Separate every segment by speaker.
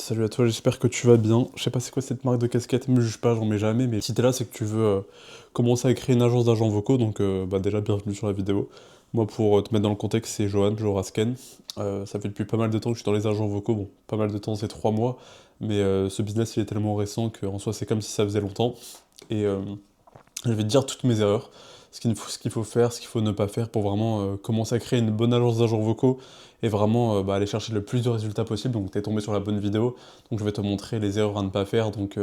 Speaker 1: Salut à toi, j'espère que tu vas bien. Je sais pas c'est quoi cette marque de casquette, me juge pas, j'en mets jamais, mais si t'es là, c'est que tu veux commencer à créer une agence d'agents vocaux, donc bah déjà bienvenue sur la vidéo. Moi, pour te mettre dans le contexte, c'est Johan, Jorasken. Ça fait depuis pas mal de temps que je suis dans les agents vocaux, bon, pas mal de temps, c'est 3 mois, mais ce business il est tellement récent qu'en soi c'est comme si ça faisait longtemps. Et je vais te dire toutes mes erreurs, ce qu'il faut faire, ce qu'il faut ne pas faire pour vraiment commencer à créer une bonne agence d'agents vocaux et vraiment aller chercher le plus de résultats possible. Donc tu es tombé sur la bonne vidéo, donc je vais te montrer les erreurs à ne pas faire. Donc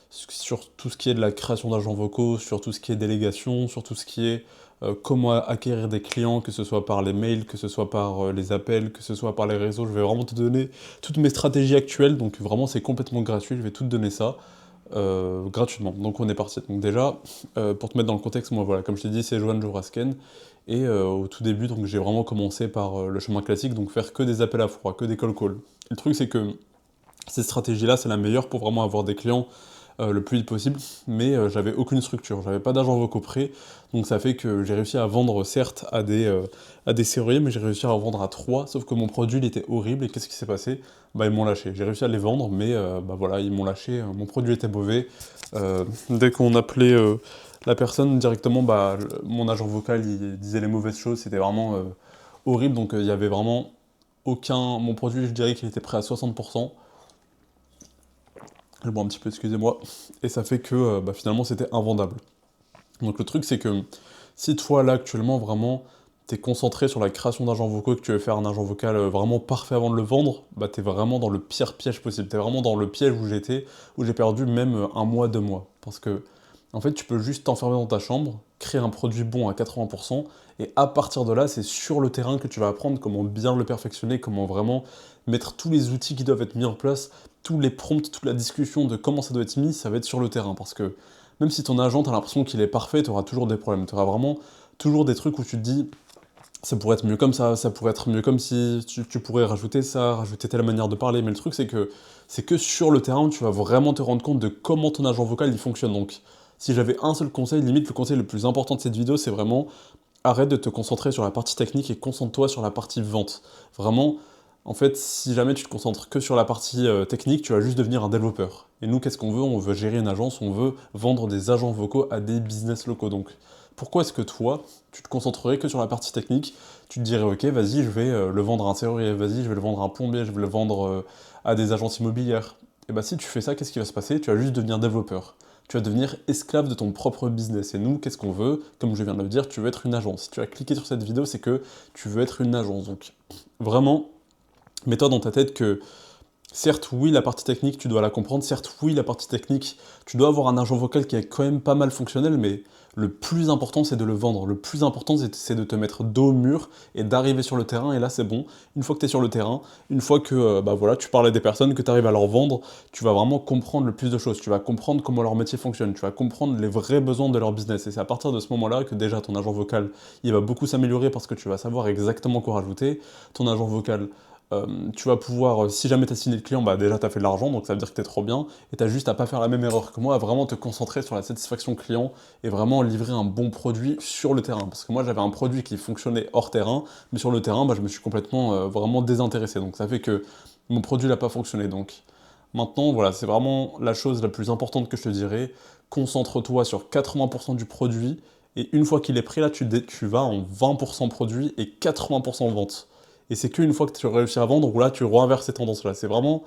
Speaker 1: sur tout ce qui est de la création d'agents vocaux, sur tout ce qui est délégation, sur tout ce qui est comment acquérir des clients, que ce soit par les mails, que ce soit par les appels, que ce soit par les réseaux. Je vais vraiment te donner toutes mes stratégies actuelles, donc vraiment c'est complètement gratuit, je vais tout te donner ça gratuitement. Donc on est parti. Donc déjà, pour te mettre dans le contexte, moi voilà, comme je t'ai dit, c'est Johan Jorasken. Et au tout début, donc j'ai vraiment commencé par le chemin classique, donc faire que des appels à froid, que des call calls. Le truc c'est que cette stratégie-là, c'est la meilleure pour vraiment avoir des clients le plus vite possible, mais j'avais aucune structure, j'avais pas d'agent vocaux prêt, donc ça fait que j'ai réussi à vendre certes à des serruriers, mais j'ai réussi à en vendre à 3, sauf que mon produit il était horrible, et qu'est-ce qui s'est passé? Bah ils m'ont lâché, j'ai réussi à les vendre, mais bah voilà, ils m'ont lâché, mon produit était mauvais. Dès qu'on appelait la personne directement, bah mon agent vocal il disait les mauvaises choses, c'était vraiment horrible, donc il y avait vraiment aucun... Mon produit, je dirais qu'il était prêt à 60%. Je bois un petit peu, excusez-moi. Et ça fait que bah, finalement c'était invendable. Donc le truc c'est que si toi là actuellement vraiment t'es concentré sur la création d'agents vocaux et que tu veux faire un agent vocal vraiment parfait avant de le vendre, bah t'es vraiment dans le pire piège possible. T'es vraiment dans le piège où j'étais, où j'ai perdu même un mois, 2 mois. Parce que en fait tu peux juste t'enfermer dans ta chambre, créer un produit bon à 80%, et à partir de là c'est sur le terrain que tu vas apprendre comment bien le perfectionner, comment vraiment mettre tous les outils qui doivent être mis en place, tous les prompts, toute la discussion de comment ça doit être mis, ça va être sur le terrain. Parce que même si ton agent, t'as l'impression qu'il est parfait, tu auras toujours des problèmes. Tu auras vraiment toujours des trucs où tu te dis, ça pourrait être mieux comme ça pourrait être mieux comme si, tu pourrais rajouter ça, rajouter telle manière de parler. Mais le truc, c'est que sur le terrain, tu vas vraiment te rendre compte de comment ton agent vocal il fonctionne. Donc, si j'avais un seul conseil, limite le conseil le plus important de cette vidéo, c'est vraiment arrête de te concentrer sur la partie technique et concentre-toi sur la partie vente. Vraiment, en fait, si jamais tu te concentres que sur la partie technique, tu vas juste devenir un développeur. Et nous, qu'est-ce qu'on veut? On veut gérer une agence, on veut vendre des agents vocaux à des business locaux. Donc, pourquoi est-ce que toi, tu te concentrerais que sur la partie technique? Tu te dirais, ok, vas-y, je vais le vendre à un serrurier, vas-y, je vais le vendre à un plombier, je vais le vendre à des agences immobilières. Et bah, si tu fais ça, qu'est-ce qui va se passer? Tu vas juste devenir développeur. Tu vas devenir esclave de ton propre business. Et nous, qu'est-ce qu'on veut? Comme je viens de le dire, tu veux être une agence. Si tu as cliqué sur cette vidéo, c'est que tu veux être une agence. Donc, vraiment, mets-toi dans ta tête que certes, oui, la partie technique, tu dois la comprendre. Certes, oui, la partie technique, tu dois avoir un agent vocal qui est quand même pas mal fonctionnel, mais le plus important, c'est de le vendre. Le plus important, c'est de te mettre dos au mur et d'arriver sur le terrain. Et là, c'est bon. Une fois que tu es sur le terrain, une fois que bah voilà, tu parles à des personnes, que tu arrives à leur vendre, tu vas vraiment comprendre le plus de choses. Tu vas comprendre comment leur métier fonctionne. Tu vas comprendre les vrais besoins de leur business. Et c'est à partir de ce moment-là que déjà ton agent vocal, il va beaucoup s'améliorer parce que tu vas savoir exactement quoi rajouter. Ton agent vocal, tu vas pouvoir, si jamais tu as signé le client, bah déjà tu as fait de l'argent, donc ça veut dire que tu es trop bien, et tu as juste à pas faire la même erreur que moi, à vraiment te concentrer sur la satisfaction client et vraiment livrer un bon produit sur le terrain. Parce que moi j'avais un produit qui fonctionnait hors terrain, mais sur le terrain, bah, je me suis complètement vraiment désintéressé. Donc ça fait que mon produit n'a pas fonctionné. Donc maintenant, voilà, c'est vraiment la chose la plus importante que je te dirais. Concentre-toi sur 80% du produit, et une fois qu'il est prêt, là tu vas en 20% produit et 80% vente. Et c'est qu'une fois que tu réussis à vendre, où là tu renverses ces tendances-là. C'est vraiment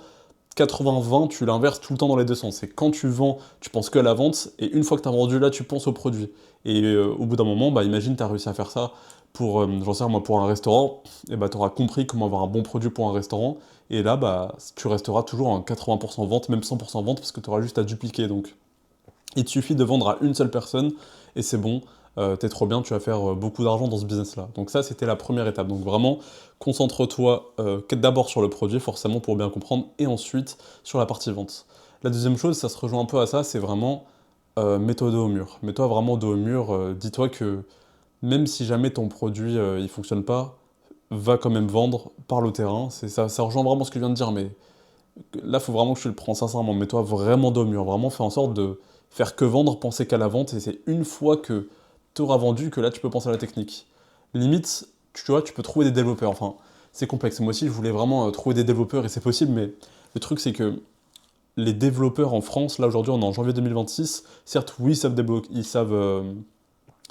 Speaker 1: 80-20, tu l'inverses tout le temps dans les deux sens. C'est quand tu vends, tu penses que à la vente, et une fois que tu as vendu, là tu penses au produit. Et au bout d'un moment, bah, imagine tu as réussi à faire ça pour, j'en sais rien, moi, pour un restaurant, et bah tu auras compris comment avoir un bon produit pour un restaurant, et là bah tu resteras toujours en 80% vente, même 100% vente, parce que tu auras juste à dupliquer. Donc il te suffit de vendre à une seule personne, et c'est bon, t'es trop bien, tu vas faire beaucoup d'argent dans ce business-là. Donc ça, c'était la première étape. Donc vraiment, concentre-toi d'abord sur le produit, forcément, pour bien comprendre, et ensuite sur la partie vente. La deuxième chose, ça se rejoint un peu à ça, c'est vraiment mets-toi dos au mur. Mets-toi vraiment dos au mur, dis-toi que même si jamais ton produit il fonctionne pas, va quand même vendre, parle au terrain. C'est ça, ça rejoint vraiment ce que je viens de dire, mais là, il faut vraiment que je le prends sincèrement. Mets-toi vraiment dos au mur. Vraiment, fais en sorte de faire que vendre, penser qu'à la vente. Et c'est une fois que tu auras vendu que là, tu peux penser à la technique. Limite, tu vois, tu peux trouver des développeurs. Enfin, c'est complexe. Moi aussi, je voulais vraiment trouver des développeurs et c'est possible, mais le truc, c'est que les développeurs en France, là aujourd'hui, on est en janvier 2026, certes, oui, ils savent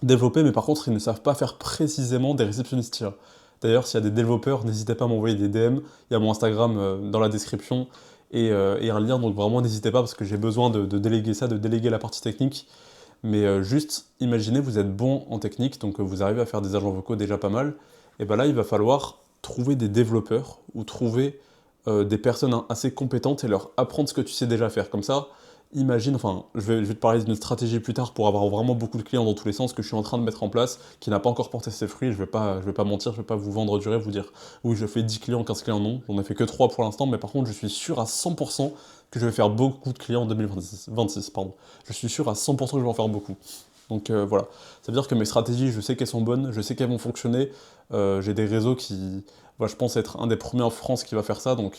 Speaker 1: développer, mais par contre, ils ne savent pas faire précisément des réceptionnistes IA. D'ailleurs, s'il y a des développeurs, n'hésitez pas à m'envoyer des DM. Il y a mon Instagram dans la description et un lien, donc vraiment n'hésitez pas parce que j'ai besoin de déléguer ça, de déléguer la partie technique. Mais juste, imaginez, vous êtes bon en technique, donc vous arrivez à faire des agents vocaux déjà pas mal. Et bien là, il va falloir trouver des développeurs ou trouver des personnes assez compétentes et leur apprendre ce que tu sais déjà faire. Comme ça, imagine, enfin, je vais te parler d'une stratégie plus tard pour avoir vraiment beaucoup de clients dans tous les sens que je suis en train de mettre en place, qui n'a pas encore porté ses fruits. Je vais pas mentir, je vais pas vous vendre du rêve, vous dire oui, je fais 10 clients, 15 clients, non. J'en ai fait que 3 pour l'instant, mais par contre, je suis sûr à 100% que je vais faire beaucoup de clients en 2026, pardon. Je suis sûr à 100% que je vais en faire beaucoup. Donc voilà, ça veut dire que mes stratégies, je sais qu'elles sont bonnes, je sais qu'elles vont fonctionner. J'ai des réseaux qui, voilà, je pense être un des premiers en France qui va faire ça. Donc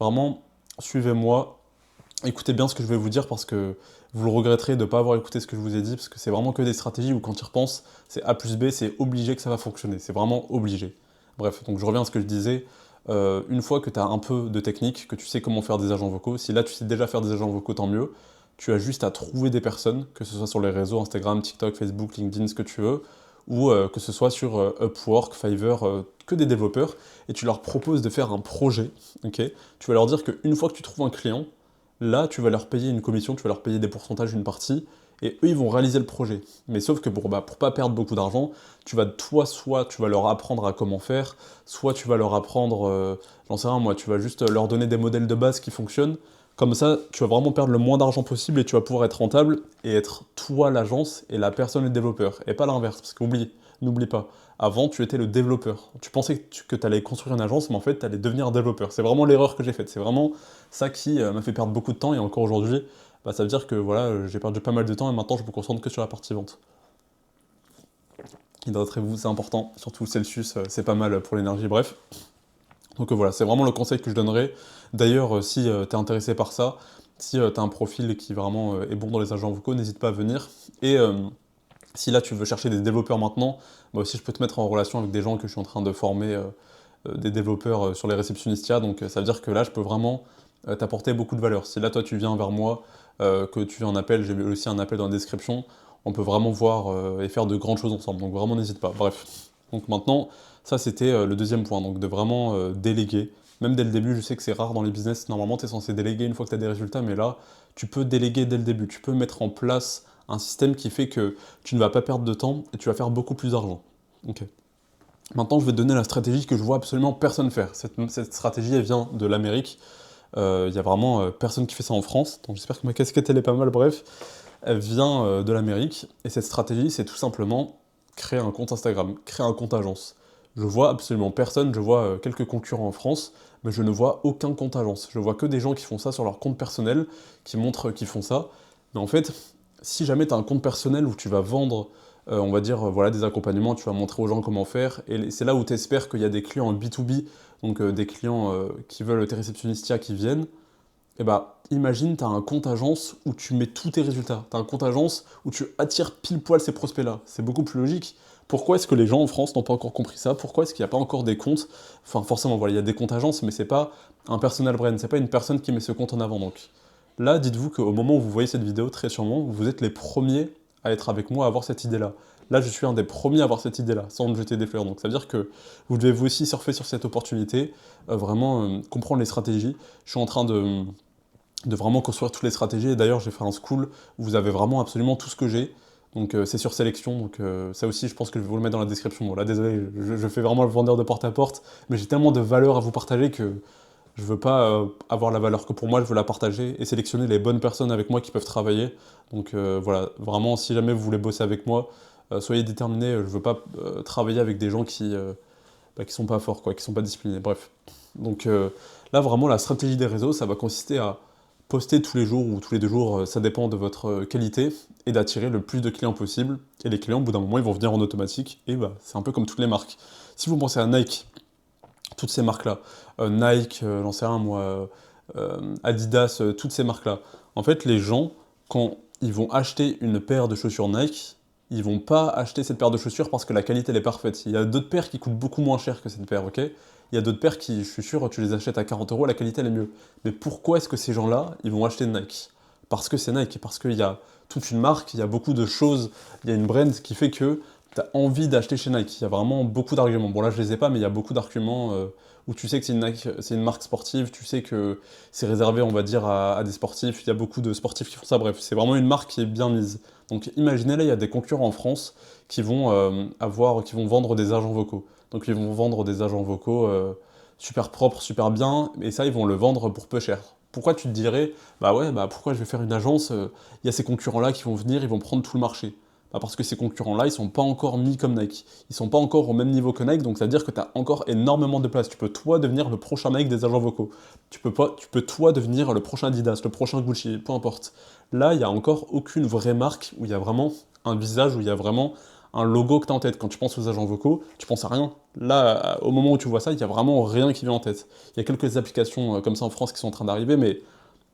Speaker 1: vraiment, suivez-moi, écoutez bien ce que je vais vous dire parce que vous le regretterez de ne pas avoir écouté ce que je vous ai dit, parce que c'est vraiment que des stratégies où quand tu y repenses, c'est A plus B, c'est obligé que ça va fonctionner, c'est vraiment obligé. Bref, donc je reviens à ce que je disais. Une fois que tu as un peu de technique, que tu sais comment faire des agents vocaux, si là tu sais déjà faire des agents vocaux, tant mieux. Tu as juste à trouver des personnes, que ce soit sur les réseaux Instagram, TikTok, Facebook, LinkedIn, ce que tu veux, ou que ce soit sur Upwork, Fiverr, que des développeurs, et tu leur proposes de faire un projet. Ok, tu vas leur dire qu'une fois que tu trouves un client, là tu vas leur payer une commission, tu vas leur payer des pourcentages, une partie, et eux ils vont réaliser le projet. Mais sauf que pour pas perdre beaucoup d'argent, soit tu vas leur apprendre à comment faire, soit tu vas leur apprendre, j'en sais rien moi, tu vas juste leur donner des modèles de base qui fonctionnent. Comme ça, tu vas vraiment perdre le moins d'argent possible et tu vas pouvoir être rentable et être toi l'agence et la personne le développeur. Et pas l'inverse, parce n'oublie pas, avant tu étais le développeur. Tu pensais que tu allais construire une agence, mais en fait tu allais devenir développeur. C'est vraiment l'erreur que j'ai faite. C'est vraiment ça qui m'a fait perdre beaucoup de temps et encore aujourd'hui, bah, ça veut dire que voilà, j'ai perdu pas mal de temps et maintenant je me concentre que sur la partie vente. Hydratez-vous, c'est important, surtout le Celsius, c'est pas mal pour l'énergie, bref. Donc voilà, c'est vraiment le conseil que je donnerais. D'ailleurs, si tu es intéressé par ça, si tu as un profil qui vraiment est bon dans les agents vocaux, n'hésite pas à venir. Et si là tu veux chercher des développeurs maintenant, moi aussi je peux te mettre en relation avec des gens que je suis en train de former, des développeurs sur les réceptionnistes IA. Donc ça veut dire que là je peux vraiment t'apporter beaucoup de valeur. Si là toi tu viens vers moi, que tu veux un appel, j'ai aussi un appel dans la description, on peut vraiment voir et faire de grandes choses ensemble. Donc vraiment n'hésite pas. Bref. Donc maintenant, ça c'était le deuxième point, donc de vraiment déléguer. Même dès le début, je sais que c'est rare dans les business, normalement tu es censé déléguer une fois que tu as des résultats, mais là, tu peux déléguer dès le début. Tu peux mettre en place un système qui fait que tu ne vas pas perdre de temps et tu vas faire beaucoup plus d'argent. Ok. Maintenant, je vais te donner la stratégie que je vois absolument personne faire. Cette stratégie, elle vient de l'Amérique. Il y a vraiment personne qui fait ça en France, donc j'espère que ma casquette elle est pas mal, bref. Elle vient de l'Amérique, et cette stratégie, c'est tout simplement créer un compte Instagram, créer un compte agence. Je vois absolument personne, je vois quelques concurrents en France, mais je ne vois aucun compte agence. Je vois que des gens qui font ça sur leur compte personnel, qui montrent qu'ils font ça. Mais en fait, si jamais tu as un compte personnel où tu vas vendre, on va dire, voilà, des accompagnements, tu vas montrer aux gens comment faire, et c'est là où tu espères qu'il y a des clients en B2B, donc des clients qui veulent tes réceptionnistes IA qui viennent, et bah imagine, tu as un compte agence où tu mets tous tes résultats. Tu as un compte agence où tu attires pile poil ces prospects-là. C'est beaucoup plus logique. Pourquoi est-ce que les gens en France n'ont pas encore compris ça? Pourquoi est-ce qu'il n'y a pas encore des comptes? Enfin, forcément, voilà, il y a des comptes agences, mais c'est pas un personal brand, c'est pas une personne qui met ce compte en avant. Donc là, dites-vous qu'au moment où vous voyez cette vidéo, très sûrement, vous êtes les premiers à être avec moi à avoir cette idée-là. Là, je suis un des premiers à avoir cette idée-là, sans me jeter des fleurs. Donc ça veut dire que vous devez vous aussi surfer sur cette opportunité, vraiment comprendre les stratégies. Je suis en train de vraiment construire toutes les stratégies. Et d'ailleurs, j'ai fait un school où vous avez vraiment absolument tout ce que j'ai. Donc c'est sur sélection, donc ça aussi je pense que je vais vous le mettre dans la description. Bon là désolé, je fais vraiment le vendeur de porte à porte, mais j'ai tellement de valeur à vous partager que je veux pas avoir la valeur que pour moi, je veux la partager et sélectionner les bonnes personnes avec moi qui peuvent travailler. Donc voilà, vraiment si jamais vous voulez bosser avec moi, soyez déterminés, je veux pas travailler avec des gens qui sont pas forts, quoi, qui sont pas disciplinés, bref. Donc là vraiment la stratégie des réseaux, ça va consister à poster tous les jours ou tous les 2 jours, ça dépend de votre qualité, et d'attirer le plus de clients possible. Et les clients, au bout d'un moment, ils vont venir en automatique, et bah, c'est un peu comme toutes les marques. Si vous pensez à Nike, toutes ces marques-là, Nike, j'en sais rien moi, Adidas, toutes ces marques-là, en fait, les gens, quand ils vont acheter une paire de chaussures Nike, ils vont pas acheter cette paire de chaussures parce que la qualité elle est parfaite. Il y a d'autres paires qui coûtent beaucoup moins cher que cette paire, ok? Il y a d'autres paires qui, je suis sûr, tu les achètes à 40 euros, la qualité elle est mieux. Mais pourquoi est-ce que ces gens-là, ils vont acheter Nike? Parce que c'est Nike, parce qu'il y a toute une marque, il y a beaucoup de choses, il y a une brand qui fait que tu as envie d'acheter chez Nike. Il y a vraiment beaucoup d'arguments. Bon là je les ai pas, mais il y a beaucoup d'arguments où tu sais que c'est une, Nike, c'est une marque sportive, tu sais que c'est réservé, on va dire, à des sportifs. Il y a beaucoup de sportifs qui font ça. Bref, c'est vraiment une marque qui est bien mise. Donc imaginez là, il y a des concurrents en France qui vont vendre des agents vocaux. Donc ils vont vendre des agents vocaux super propres, super bien, et ça ils vont le vendre pour peu cher. Pourquoi tu te dirais, bah ouais, bah pourquoi je vais faire une agence, il y a ces concurrents-là qui vont venir, ils vont prendre tout le marché. Bah parce que ces concurrents-là, ils sont pas encore mis comme Nike. Ils sont pas encore au même niveau que Nike, donc ça veut dire que tu as encore énormément de place. Tu peux toi devenir le prochain Nike des agents vocaux. Tu peux toi devenir le prochain Adidas, le prochain Gucci, peu importe. Là, il n'y a encore aucune vraie marque où il y a vraiment un visage, où il y a vraiment un logo que tu as en tête. Quand tu penses aux agents vocaux, tu penses à rien. Là, au moment où tu vois ça, il n'y a vraiment rien qui vient en tête. Il y a quelques applications comme ça en France qui sont en train d'arriver, mais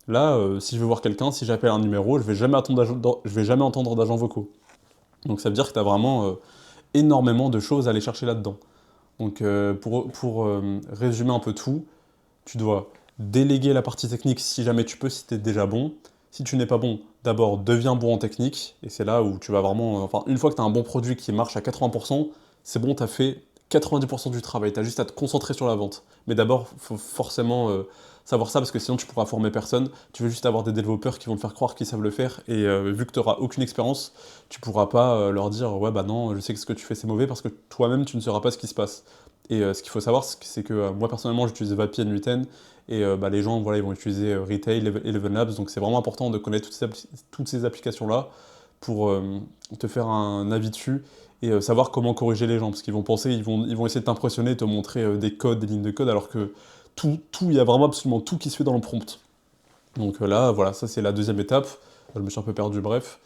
Speaker 1: là, si je veux voir quelqu'un, si j'appelle un numéro, je vais jamais entendre d'agents vocaux. Donc ça veut dire que tu as vraiment énormément de choses à aller chercher là-dedans. Donc pour résumer un peu tout, tu dois déléguer la partie technique si jamais tu peux, si tu es déjà bon. Si tu n'es pas bon, d'abord deviens bon en technique, et c'est là où tu vas vraiment... Enfin, une fois que tu as un bon produit qui marche à 80%, c'est bon, tu as fait 90% du travail, tu as juste à te concentrer sur la vente. Mais d'abord, il faut forcément savoir ça, parce que sinon tu pourras former personne, tu veux juste avoir des développeurs qui vont te faire croire qu'ils savent le faire, et vu que tu n'auras aucune expérience, tu pourras pas leur dire « ouais bah non, je sais que ce que tu fais c'est mauvais », parce que toi-même tu ne sauras pas ce qui se passe. Et ce qu'il faut savoir, c'est que moi personnellement j'utilise Vapi et N8N, et bah, les gens voilà, ils vont utiliser Retail, Eleven Labs, donc c'est vraiment important de connaître toutes ces applications-là pour te faire un avis dessus et savoir comment corriger les gens, parce qu'ils vont penser, ils vont essayer de t'impressionner, te montrer des codes, des lignes de code, alors que il y a vraiment absolument tout qui se fait dans le prompt. Donc là, voilà, ça c'est la deuxième étape, je me suis un peu perdu, bref.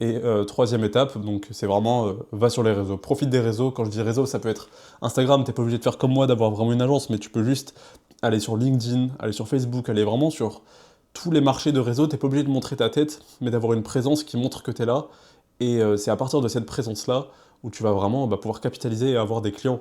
Speaker 1: Et troisième étape, donc c'est vraiment va sur les réseaux, profite des réseaux. Quand je dis réseau, ça peut être Instagram, t'es pas obligé de faire comme moi, d'avoir vraiment une agence, mais tu peux juste aller sur LinkedIn, aller sur Facebook, aller vraiment sur tous les marchés de réseau, t'es pas obligé de montrer ta tête, mais d'avoir une présence qui montre que t'es là. Et c'est à partir de cette présence-là où tu vas vraiment pouvoir capitaliser et avoir des clients.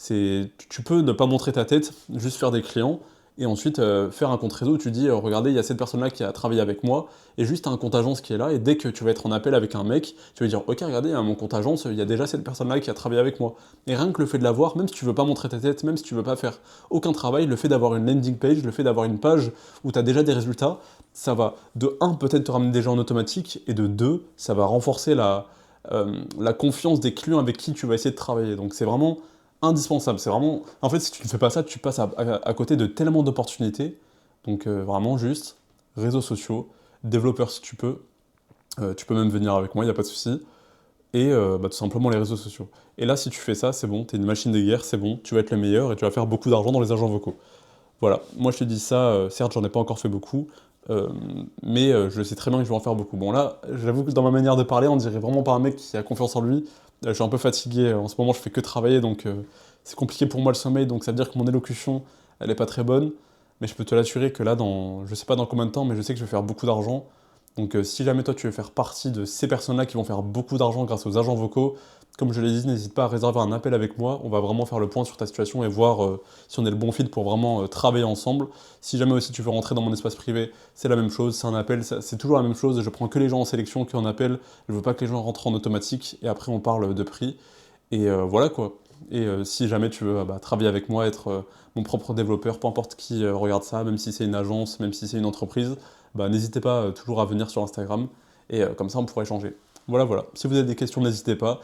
Speaker 1: Tu peux ne pas montrer ta tête, juste faire des clients, et ensuite faire un compte réseau où tu dis regardez, il y a cette personne-là qui a travaillé avec moi, et juste un compte agence qui est là, et dès que tu vas être en appel avec un mec, tu vas dire ok, regardez, à mon compte agence, il y a déjà cette personne-là qui a travaillé avec moi. Et rien que le fait de l'avoir, même si tu veux pas montrer ta tête, même si tu veux pas faire aucun travail, le fait d'avoir une landing page, le fait d'avoir une page où tu as déjà des résultats, ça va de un peut-être te ramener des gens en automatique, et de 2 ça va renforcer la confiance des clients avec qui tu vas essayer de travailler. Donc c'est vraiment indispensable. C'est vraiment... En fait, si tu ne fais pas ça, tu passes à côté de tellement d'opportunités. Donc vraiment juste, réseaux sociaux, développeur si tu peux même venir avec moi, il n'y a pas de souci. Et tout simplement les réseaux sociaux. Et là, si tu fais ça, c'est bon, tu es une machine de guerre, c'est bon, tu vas être le meilleur et tu vas faire beaucoup d'argent dans les agents vocaux. Voilà, moi je te dis ça, certes j'en ai pas encore fait beaucoup, mais je sais très bien que je vais en faire beaucoup. Bon là, j'avoue que dans ma manière de parler, on dirait vraiment pas un mec qui a confiance en lui. Je suis un peu fatigué, en ce moment je fais que travailler, donc c'est compliqué pour moi le sommeil, donc ça veut dire que mon élocution, elle est pas très bonne. Mais je peux te l'assurer que là, je sais pas dans combien de temps, mais je sais que je vais faire beaucoup d'argent. Donc si jamais toi tu veux faire partie de ces personnes-là qui vont faire beaucoup d'argent grâce aux agents vocaux, comme je l'ai dit, n'hésite pas à réserver un appel avec moi, on va vraiment faire le point sur ta situation et voir si on est le bon fit pour vraiment travailler ensemble. Si jamais aussi tu veux rentrer dans mon espace privé, c'est la même chose, c'est un appel, c'est toujours la même chose, je prends que les gens en sélection qui en appel, je veux pas que les gens rentrent en automatique, et après on parle de prix, et voilà quoi. Et si jamais tu veux travailler avec moi, être mon propre développeur, peu importe qui regarde ça, même si c'est une agence, même si c'est une entreprise, n'hésitez pas toujours à venir sur Instagram, et comme ça on pourra échanger. Voilà, voilà. Si vous avez des questions, n'hésitez pas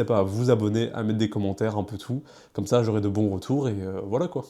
Speaker 1: à vous abonner, à mettre des commentaires, un peu tout, comme ça j'aurai de bons retours, et voilà quoi.